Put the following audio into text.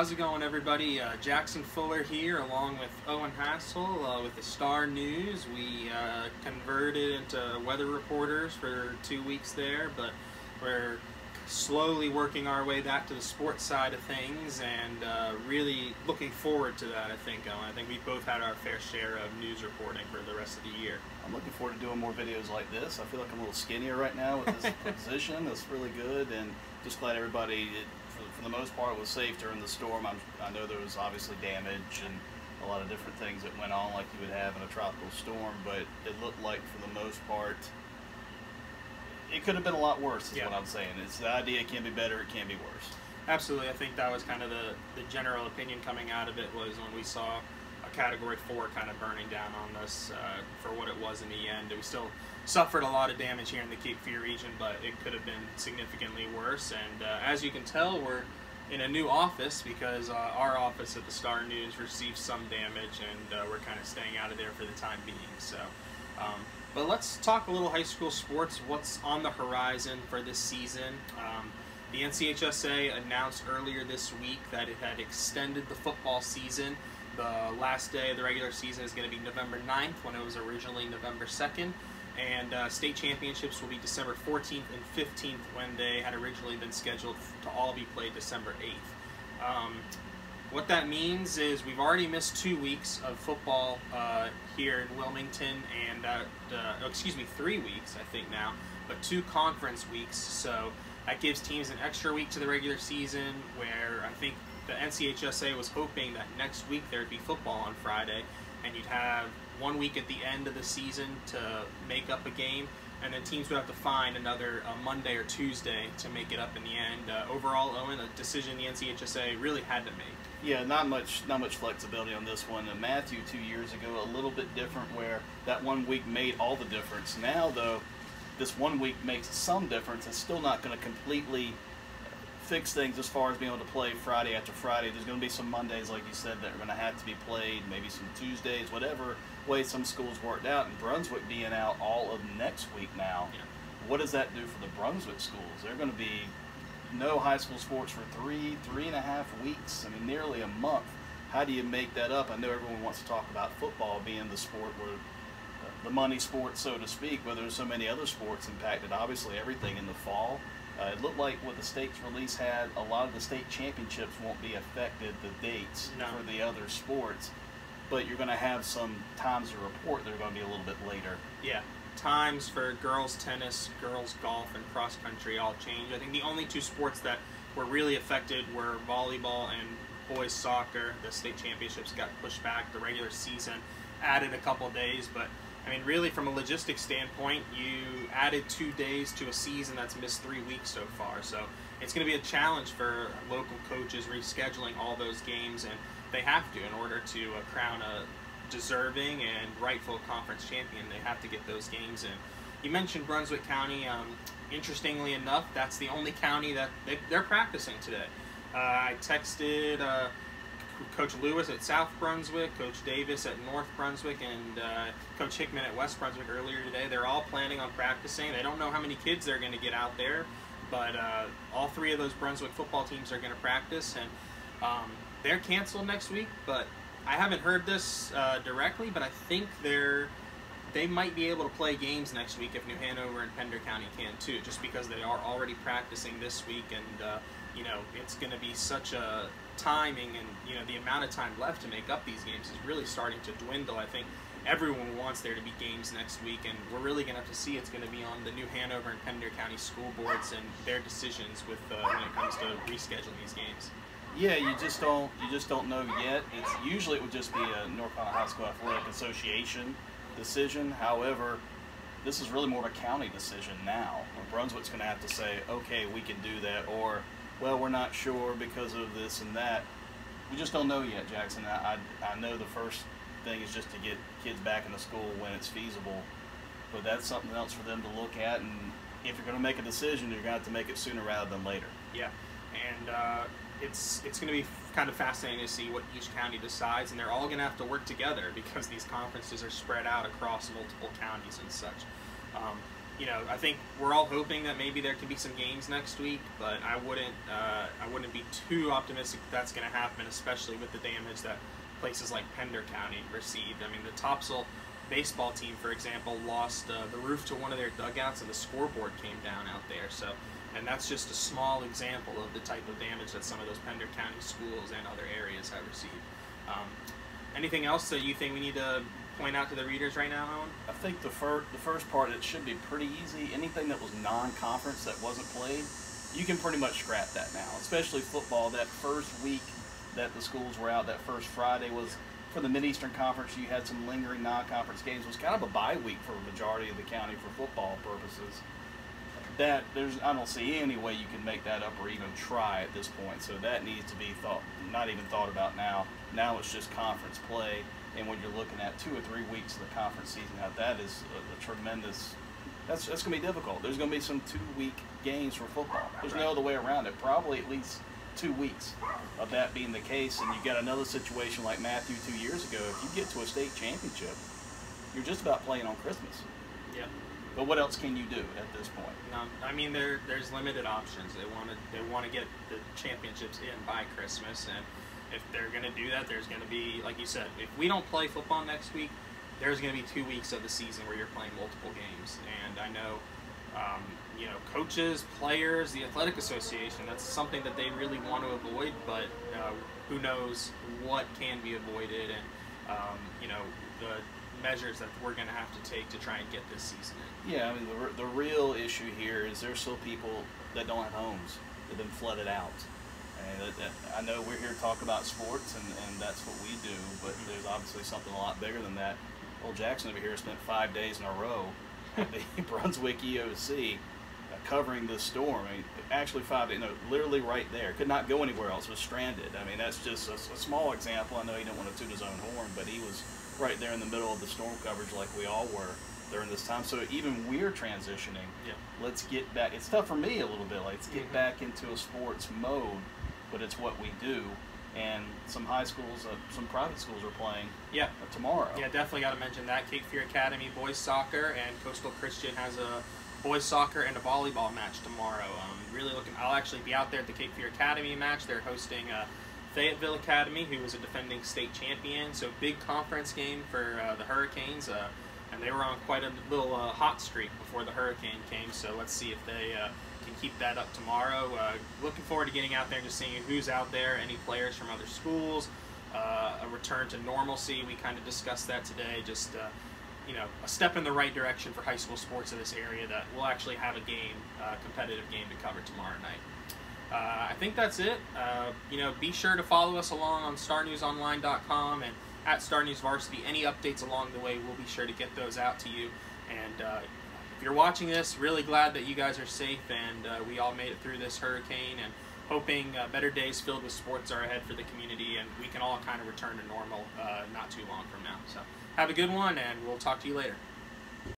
How's it going, everybody? Jackson Fuller here, along with Owen Hassel with the Star News. We converted into weather reporters for 2 weeks there, but we're slowly working our way back to the sports side of things, and really looking forward to that, I think, Owen. I think we've both had our fair share of news reporting for the rest of the year. I'm looking forward to doing more videos like this. I feel like I'm a little skinnier right now with this position. It's really good, and just glad everybody, for the most part, was safe during the storm. I know there was obviously damage and a lot of different things that went on like you would have in a tropical storm, but it looked like for the most part it could have been a lot worse, is what I'm saying. It's the idea, it can be better, it can be worse. Absolutely. I think that was kind of the general opinion coming out of it, was when we saw a Category 4 kind of burning down on us for what it was in the end. We still suffered a lot of damage here in the Cape Fear region, but it could have been significantly worse. And as you can tell, we're in a new office because our office at the Star News received some damage, and we're kind of staying out of there for the time being. So, but let's talk a little high school sports, what's on the horizon for this season. The NCHSA announced earlier this week that it had extended the football season. The last day of the regular season is going to be November 9th, when it was originally November 2nd. And state championships will be December 14th and 15th, when they had originally been scheduled to all be played December 8th. What that means is we've already missed 2 weeks of football here in Wilmington, and 3 weeks, I think now, but 2 conference weeks. So that gives teams an extra week to the regular season, where I think the NCHSA was hoping that next week there'd be football on Friday, and you'd have 1 week at the end of the season to make up a game, and then teams would have to find another Monday or Tuesday to make it up in the end. Overall, Owen, a decision the NCHSA really had to make. Yeah, not much flexibility on this one. Matthew 2 years ago, a little bit different, where that 1 week made all the difference. Now, though, this 1 week makes some difference. It's still not going to completely fix things as far as being able to play Friday after Friday. There's going to be some Mondays, like you said, that are going to have to be played, maybe some Tuesdays, whatever way some schools worked out. And Brunswick being out all of next week now, what does that do for the Brunswick schools? They're going to be no high school sports for 3.5 weeks. I mean, nearly a month. How do you make that up? I know everyone wants to talk about football being the sport where the money sport, so to speak, but there's so many other sports impacted. Obviously, everything in the fall. It looked like what the state's release had, a lot of the state championships won't be affected, the dates for the other sports, but you're going to have some times to report that are going to be a little bit later. Yeah, times for girls tennis, girls golf, and cross country all changed. I think the only 2 sports that were really affected were volleyball and boys soccer. The state championships got pushed back. The regular season added a couple days, but I mean, really, from a logistics standpoint, you added 2 days to a season that's missed 3 weeks so far. So it's going to be a challenge for local coaches rescheduling all those games, and they have to in order to crown a deserving and rightful conference champion. They have to get those games in. You mentioned Brunswick County. Interestingly enough, that's the only county that they're practicing today. I texted Coach Lewis at South Brunswick, Coach Davis at North Brunswick, and Coach Hickman at West Brunswick earlier today. They're all planning on practicing. They don't know how many kids they're going to get out there, but all 3 of those Brunswick football teams are going to practice, and they're canceled next week. But I haven't heard this directly, but I think they might be able to play games next week if New Hanover and Pender County can too, just because they are already practicing this week, and you know, it's going to be such a timing, and you know, the amount of time left to make up these games is really starting to dwindle. I think everyone wants there to be games next week, and we're really going to have to see. It's going to be on the New Hanover and Pender County school boards and their decisions with when it comes to rescheduling these games. Yeah, you just don't know yet. Usually it would just be a North Carolina High School Athletic Association decision. However, this is really more of a county decision now. Brunswick's going to have to say, okay, we can do that, or well, we're not sure because of this and that. We just don't know yet, Jackson. I know the first thing is just to get kids back into school when it's feasible, but that's something else for them to look at, and if you're going to make a decision, you're going to have to make it sooner rather than later. Yeah, and it's going to be kind of fascinating to see what each county decides, and they're all going to have to work together because these conferences are spread out across multiple counties and such. I think we're all hoping that maybe there can be some games next week, but I wouldn't be too optimistic that's going to happen, especially with the damage that places like Pender County received. I mean, the Topsail baseball team, for example, lost the roof to one of their dugouts, and the scoreboard came down out there. So, and that's just a small example of the type of damage that some of those Pender County schools and other areas have received. Anything else that you think we need to point out to the readers right now, Owen? I think the first part, it should be pretty easy. Anything that was non-conference that wasn't played, you can pretty much scrap that now, especially football. That first week that the schools were out, that first Friday was, for the Mid-Eastern Conference, you had some lingering non-conference games. It was kind of a bye week for a majority of the county for football purposes. I don't see any way you can make that up or even try at this point. So that needs to be not even thought about now. Now it's just conference play, and when you're looking at 2 or 3 weeks of the conference season out, that is a tremendous. That's going to be difficult. There's going to be some 2-week games for football. There's no other way around it. Probably at least 2 weeks of that being the case, and you got another situation like Matthew 2 years ago. If you get to a state championship, you're just about playing on Christmas. Yeah. But what else can you do at this point? No, I mean there's limited options. They want to get the championships in by Christmas, and if they're going to do that, there's going to be, like you said, if we don't play football next week, there's going to be 2 weeks of the season where you're playing multiple games. And I know, coaches, players, the athletic association, that's something that they really want to avoid. But who knows what can be avoided, and the measures that we're going to have to take to try and get this season in. Yeah, I mean, the real issue here is there's still people that don't have homes, that have been flooded out. And I know we're here to talk about sports, and that's what we do, but there's obviously something a lot bigger than that. Old Jackson over here spent 5 days in a row at the Brunswick EOC covering this storm. I mean, actually 5 days, literally right there. Could not go anywhere else, was stranded. I mean, that's just a small example. I know he didn't want to toot his own horn, but he was right there in the middle of the storm coverage like we all were during this time. So even we're transitioning. Yeah. Let's get back. It's tough for me a little bit. Let's get back into a sports mode, but it's what we do. And some high schools, some private schools are playing tomorrow. Yeah, definitely got to mention that. Cape Fear Academy boys soccer and Coastal Christian has a boys soccer and a volleyball match tomorrow. I'll actually be out there at the Cape Fear Academy match. They're hosting Fayetteville Academy, who was a defending state champion. So big conference game for the Hurricanes. And they were on quite a little hot streak before the hurricane came. So let's see if they can keep that up tomorrow. Looking forward to getting out there and just seeing who's out there, any players from other schools, a return to normalcy. We kind of discussed that today. Just a step in the right direction for high school sports in this area, that we'll actually have a game, competitive game to cover tomorrow night. I think that's it. Be sure to follow us along on starnewsonline.com and at Star News Varsity. Any updates along the way, we'll be sure to get those out to you. And if you're watching this, really glad that you guys are safe and we all made it through this hurricane, and hoping better days filled with sports are ahead for the community, and we can all kind of return to normal not too long from now. So have a good one, and we'll talk to you later.